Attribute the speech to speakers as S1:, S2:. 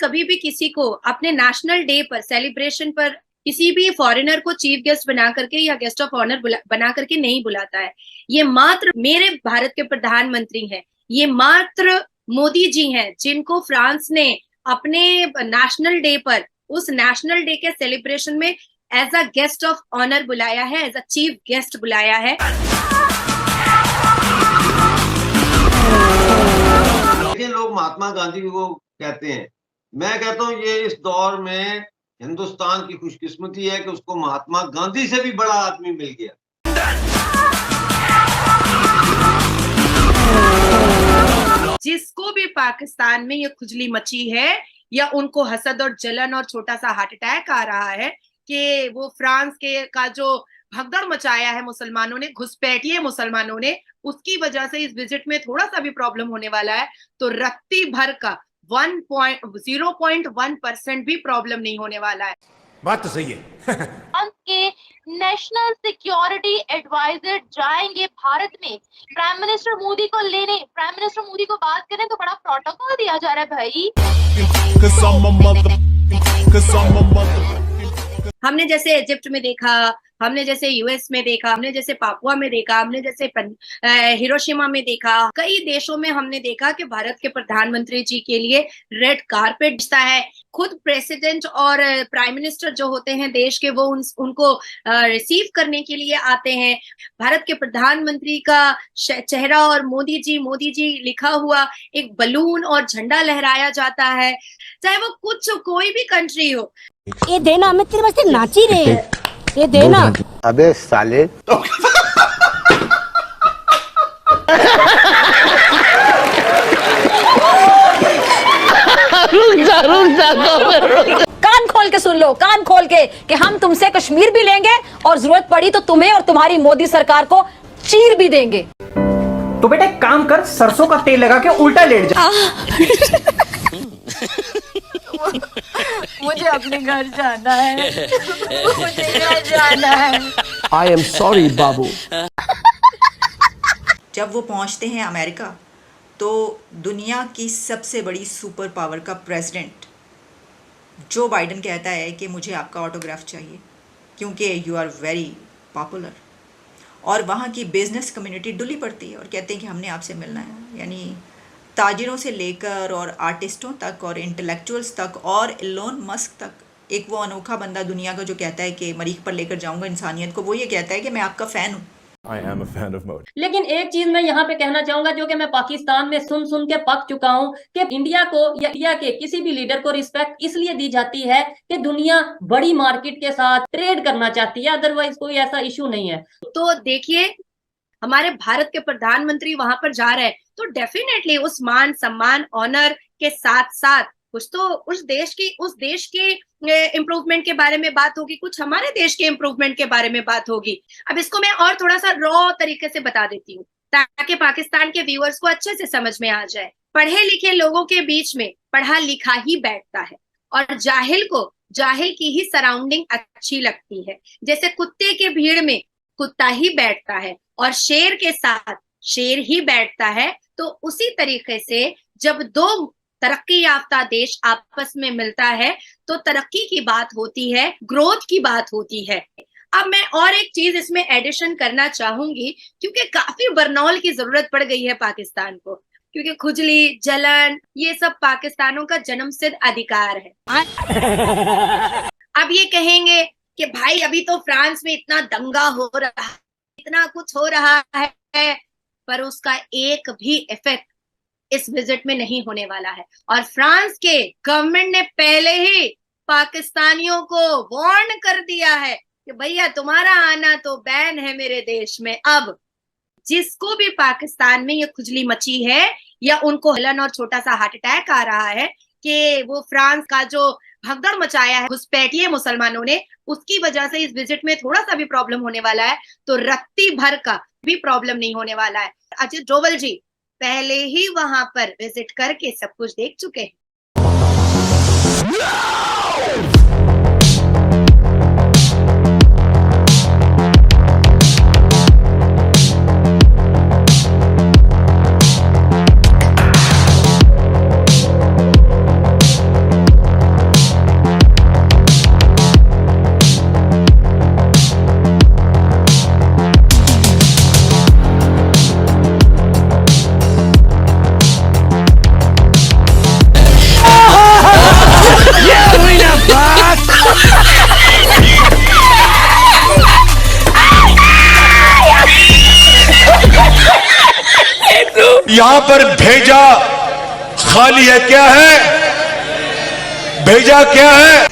S1: कभी भी किसी को अपने नेशनल डे पर, सेलिब्रेशन पर, किसी भी फॉरेनर को चीफ गेस्ट बना करके या गेस्ट ऑफ ऑनर बना करके नहीं बुलाता है। ये मात्र मेरे भारत के प्रधानमंत्री हैं, ये मात्र मोदी जी हैं जिनको फ्रांस ने अपने नेशनल डे पर, उस नेशनल डे के सेलिब्रेशन में as a guest of honour बुलाया है, एज अ चीफ गेस्ट बुलाया है।
S2: लेकिन लोग महात्मा गांधी को कहते हैं, मैं कहता हूं ये इस दौर में हिंदुस्तान की खुशकिस्मती है कि उसको महात्मा गांधी से भी बड़ा आदमी मिल गया।
S1: जिसको भी पाकिस्तान में ये खुजली मची है या उनको हसद और जलन और छोटा सा हार्ट अटैक आ रहा है कि वो फ्रांस के का जो भगदड़ मचाया है मुसलमानों ने, घुसपैठिए मुसलमानों ने, उसकी वजह से इस विजिट में थोड़ा सा भी प्रॉब्लम होने वाला है, तो रत्ती भर का 0.1% भी प्रॉब्लम नहीं होने वाला है।
S3: बात तो सही है।
S4: के नेशनल सिक्योरिटी एडवाइजर जाएंगे भारत में प्राइम मिनिस्टर मोदी को लेने। प्राइम मिनिस्टर मोदी को बात करें तो बड़ा प्रोटोकॉल दिया जा रहा है भाई।
S1: हमने जैसे इजिप्ट में देखा, हमने जैसे यूएस में देखा, हमने जैसे पापुआ में देखा, हमने जैसे हिरोशिमा में देखा, कई देशों में हमने देखा कि भारत के प्रधानमंत्री जी के लिए रेड कारपेट बिछता है। खुद प्रेसिडेंट और प्राइम मिनिस्टर जो होते हैं देश के, वो उनको रिसीव करने के लिए आते हैं। भारत के प्रधानमंत्री का चेहरा और मोदी जी लिखा हुआ एक बलून और झंडा लहराया जाता है, चाहे वो कोई भी कंट्री हो।
S5: ये देना, मैं तेरे वास्ते नाची रे, ये देना।
S6: अबे साले। रुक जा।
S5: कान खोल के सुन लो, कान खोल के, कि हम तुमसे कश्मीर भी लेंगे और जरूरत पड़ी तो तुम्हें और तुम्हारी मोदी सरकार को चीर भी देंगे।
S7: तो बेटे काम कर, सरसों का तेल लगा के उल्टा लेट जा।
S5: मुझे अपने घर जाना है, मुझे घर जाना है।
S7: आई एम सॉरी बाबू।
S8: जब वो पहुंचते हैं अमेरिका तो दुनिया की सबसे बड़ी सुपर पावर का प्रेसिडेंट जो बाइडन कहता है कि मुझे आपका ऑटोग्राफ चाहिए क्योंकि यू आर वेरी पॉपुलर, और वहाँ की बिजनेस कम्युनिटी डुली पड़ती है और कहते हैं कि हमने आपसे मिलना है। यानी ताजिरों से लेकर और आर्टिस्टों तक और इंटेलेक्चुअल्स तक और एलोन मस्क तक, एक वो अनोखा बंदा दुनिया का जो कहता है कि मरीख पर लेकर जाऊंगा इंसानियत को, वो ये कहता है कि मैं आपका फ़ैन हूँ।
S3: I am a fan of Modi.
S9: लेकिन एक चीज मैं यहाँ पे कहना चाहूंगा जो कि मैं पाकिस्तान में सुन के पक चुका हूँ कि इंडिया को या इंडिया के किसी भी लीडर को रिस्पेक्ट इसलिए दी जाती है कि दुनिया बड़ी मार्केट के साथ ट्रेड करना चाहती है, अदरवाइज कोई ऐसा इशू नहीं है।
S1: तो देखिए, हमारे भारत के प्रधानमंत्री वहां पर जा रहे हैं तो डेफिनेटली उस मान सम्मान ऑनर के साथ साथ कुछ तो उस देश के इम्प्रूवमेंट के बारे में बात होगी, कुछ हमारे देश के इम्प्रूवमेंट के बारे में बात होगी। अब इसको मैं और थोड़ा सा रॉ तरीके से बता देती हूँ ताकि पाकिस्तान के व्यूअर्स को अच्छे से समझ में आ जाए। पढ़े लिखे लोगों के बीच में पढ़ा लिखा ही बैठता है और जाहिल को जाहिल की ही सराउंडिंग अच्छी लगती है। जैसे कुत्ते के भीड़ में कुत्ता ही बैठता है और शेर के साथ शेर ही बैठता है, तो उसी तरीके से जब दो तरक्की याफ्ता देश आपस में मिलता है तो तरक्की की बात होती है, ग्रोथ की बात होती है। अब मैं और एक चीज इसमें एडिशन करना चाहूंगी क्योंकि काफी बरनौल की जरूरत पड़ गई है पाकिस्तान को, क्योंकि खुजली जलन ये सब पाकिस्तानों का जन्मसिद्ध अधिकार है। अब ये कहेंगे कि भाई अभी तो फ्रांस में इतना दंगा हो रहा है, इतना कुछ हो रहा है, पर उसका एक भी इफेक्ट इस विजिट में नहीं होने वाला है। और फ्रांस के गवर्नमेंट ने पहले ही पाकिस्तानियों को वार्न कर दिया है कि भैया तुम्हारा आना तो बैन है मेरे देश में। अब जिसको भी पाकिस्तान में ये खुजली मची है या उनको जलन और छोटा सा हार्ट अटैक आ रहा है कि वो फ्रांस का जो भगदड़ मचाया है, घुसपैठिए मुसलमानों ने, उसकी वजह से इस विजिट में थोड़ा सा भी प्रॉब्लम होने वाला है, तो रत्ती भर का भी प्रॉब्लम नहीं होने वाला है। अजित डोवल जी पहले ही वहां पर विजिट करके सब कुछ देख चुके हैं।
S6: यहां पर भेजा खाली है, क्या है भेजा क्या है?